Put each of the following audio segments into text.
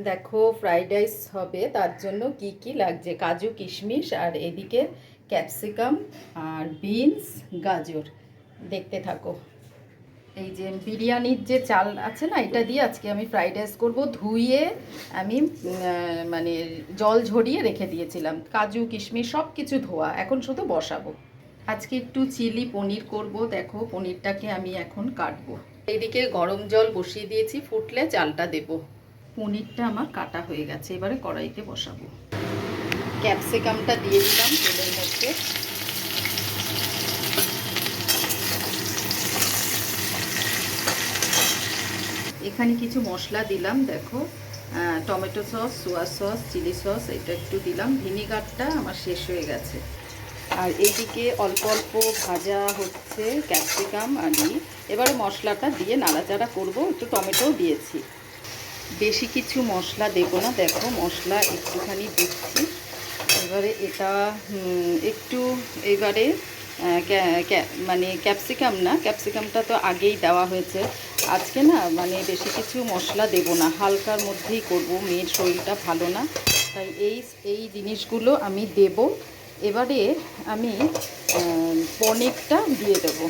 দেখো fried rice হবে তার জন্য কি কি লাগছে, কাজু কিশমিশ আর এদিকে ক্যাপসিকাম আর বিনস গাজর। দেখতে থাকো। এই যে বিরিয়ানির যে চাল আছে না, এটা দিয়ে আজকে আমি ফ্রাইড রাইস করবো। ধুয়ে আমি মানে জল ঝরিয়ে রেখে দিয়েছিলাম। কাজু কিশমিশ সব কিছু ধোয়া, এখন শুধু বসাবো। আজকে একটু চিলি পনির করব। দেখো পনিরটাকে আমি এখন কাটবো। এইদিকে গরম জল বসিয়ে দিয়েছি, ফুটলে চালটা দেবো। পনিরটা আমার কাটা হয়ে গেছে, এবারে কড়াইতে বসাবো। ক্যাপসিকামটা দিয়ে দিলাম তেলের মধ্যে। এখানে কিছু মশলা দিলাম, দেখো tomato sauce, soya sauce, chilli sauce, এটা একটু দিলাম। ভিনিগারটা আমার শেষ হয়ে গেছে। আর এইদিকে অল্প অল্প ভাজা হচ্ছে ক্যাপসিকাম আলু। এবারে মশলাটা দিয়ে নাড়াচাড়া করব। একটু টমেটোও দিয়েছি। বেশি কিছু মশলা দেবো না, দেখো মশলা একটুখানি দিচ্ছি। এবারে এটা একটু এবারে মানে ক্যাপসিকাম না, ক্যাপসিকামটা তো আগেই দেওয়া হয়েছে। আজকে না মানে বেশি কিছু মশলা দেব না, হালকার মধ্যেই করব। মেয়ের শরীরটা ভালো না, তাই এই জিনিসগুলো আমি দেব। এবারে আমি পনিরটা দিয়ে দেবো।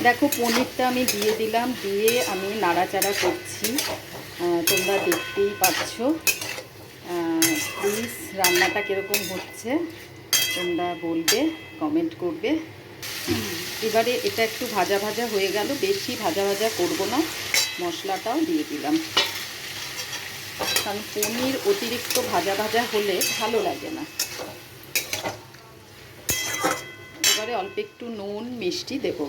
দেখো পনিরটা আমি দিয়ে দিলাম, দিয়ে আমি নাড়াচাড়া করছি। তোমরা দেখতেই পাচ্ছ। প্লিজ রান্নাটা কীরকম হচ্ছে তোমরা বলবে, কমেন্ট করবে। এবারে এটা একটু ভাজা ভাজা হয়ে গেল, বেশি ভাজা ভাজা করব না। মশলাটাও দিয়ে দিলাম, কারণ পনির অতিরিক্ত ভাজা ভাজা হলে ভালো লাগে না। এবারে অল্প একটু নুন মিষ্টি দেব।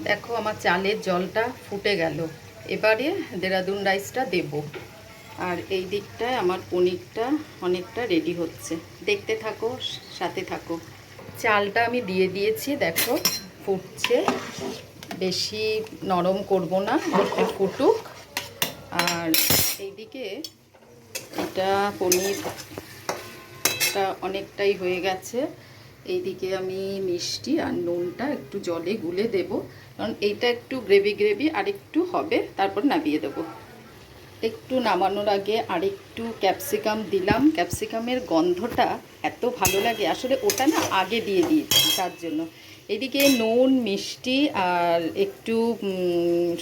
দেখো আমার চালের জলটা ফুটে গেল, এবারে দেরাদুন রাইসটা দেব। আর এই দিকটায় আমার পনিরটা অনেকটা রেডি হচ্ছে। দেখতে থাকো, সাথে থাকো। চালটা আমি দিয়ে দিয়েছি, দেখো ফুটছে। বেশি নরম করব না, একটু ফুটুক। আর এইদিকে এটা পনিরটা অনেকটাই হয়ে গেছে। এইদিকে আমি মিষ্টি আর নুনটা একটু জলে গুলে দেব, কারণ এইটা একটু গ্রেভি গ্রেভি আর একটু হবে, তারপর নামিয়ে দেবো। একটু নামানোর আগে আরেকটু ক্যাপসিকাম দিলাম। ক্যাপসিকামের গন্ধটা এত ভালো লাগে, আসলে ওটা না আগে দিয়ে দিয়েছি তার জন্য। এদিকে নুন মিষ্টি আর একটু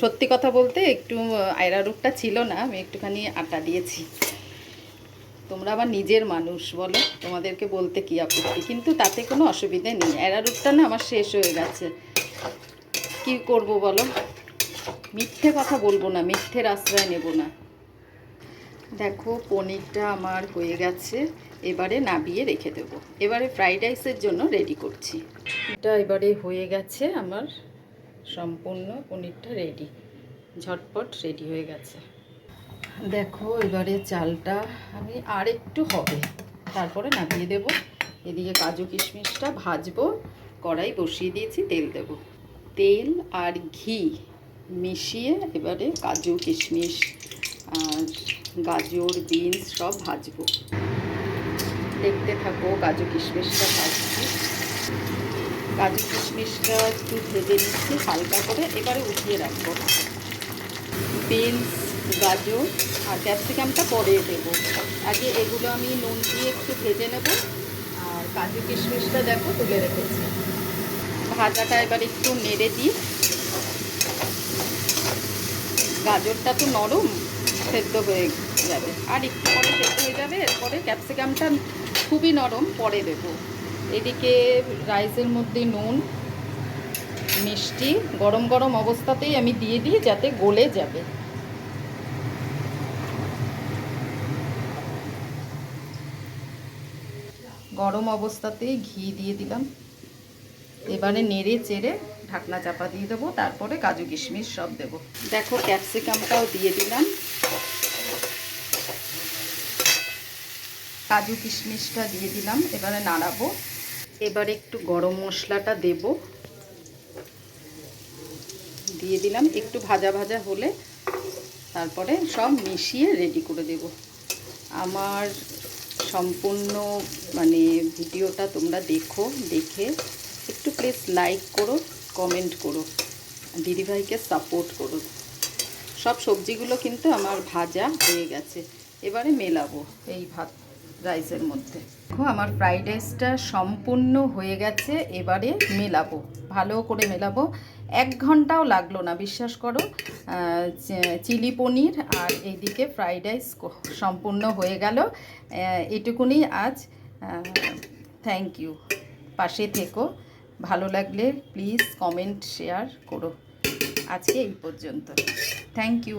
সত্যি কথা বলতে একটু আয়রারুটটা ছিল না, আমি একটুখানি আটা দিয়েছি। তোমরা আবার নিজের মানুষ বলো, তোমাদেরকে বলতে কি আপত্তি, কিন্তু তাতে কোনো অসুবিধে নেই। অ্যারারুটটা না আমার শেষ হয়ে গেছে, কি করব বলো। মিথ্যে কথা বলবো না, মিথ্যের আশ্রয় নেব না। দেখো পনিরটা আমার হয়ে গেছে, এবারে নাবিয়ে রেখে দেবো। এবারে ফ্রাইড রাইসের জন্য রেডি করছি। এটা এবারে হয়ে গেছে আমার, সম্পূর্ণ পনিরটা রেডি, ঝটপট রেডি হয়ে গেছে। দেখো এবারে চালটা আমি আর একটু হবে, তারপরে নাবিয়ে দেব। এদিকে কাজু কিশমিশটা ভাজবো, কড়াই বসিয়ে দিয়েছি, তেল দেব। তেল আর ঘি মিশিয়ে এবারে কাজু কিশমিশ আর গাজর বিনস সব ভাজবো। দেখতে থাকো, কাজু কিশমিশটা ভাজছি। কাজু কিশমিশটা একটু ভেজে নিচ্ছি হালকা করে, এবারে উঠিয়ে রাখবো। বিনস গাজর আর ক্যাপসিকামটা পরে দেবো। আগে এগুলো আমি নুন দিয়ে একটু ভেজে নেব। আর কাজু কিশমিশটা দেখো তুলে রেখেছি। ভাজাটা এবার একটু নেড়ে দিই। গাজরটা তো নরম, সেদ্ধ হয়ে যাবে, আর একটু পরে সেদ্ধ হয়ে যাবে। এরপরে ক্যাপসিকামটা খুবই নরম, পরে দেবো। এদিকে রাইসের মধ্যে নুন মিষ্টি গরম গরম অবস্থাতেই আমি দিয়ে দিই, যাতে গলে যাবে। গরম অবস্থাতেই ঘি দিয়ে দিলাম। এবারে নেড়ে চেড়ে ঢাকনা চাপা দিয়ে দেবো, তারপরে কাজু কিশমিশ সব দেবো। দেখো ক্যাপসিকামটাও দিয়ে দিলাম, কাজু কিশমিশটা দিয়ে দিলাম। এবারে নাড়াবো। এবারে একটু গরম মশলাটা দেব, দিয়ে দিলাম। একটু ভাজা ভাজা হলে তারপরে সব মিশিয়ে রেডি করে দেব। আমার সম্পূর্ণ মানে ভিডিওটা তোমরা দেখো, দেখে একটু প্লিজ লাইক করো, কমেন্ট করো, দিদিভাইকে সাপোর্ট করো। সব সবজিগুলো কিন্তু আমার ভাজা হয়ে গেছে, এবারে মেলাবো এই ভাত রাইসের মধ্যে। দেখো আমার ফ্রাইড রাইসটা সম্পূর্ণ হয়ে গেছে, এবারে মেলাবো, ভালো করে মেলাবো। 1 ঘন্টাও লাগলো না, বিশ্বাস করো। চিলি পনির আর এইদিকে ফ্রাইড রাইস সম্পূর্ণ হয়ে গেল। এটুকুনি আজ। থ্যাংক ইউ, পাশে থেকো, ভালো লাগলে প্লিজ কমেন্ট শেয়ার করো। আজকে এই পর্যন্ত, থ্যাংক ইউ।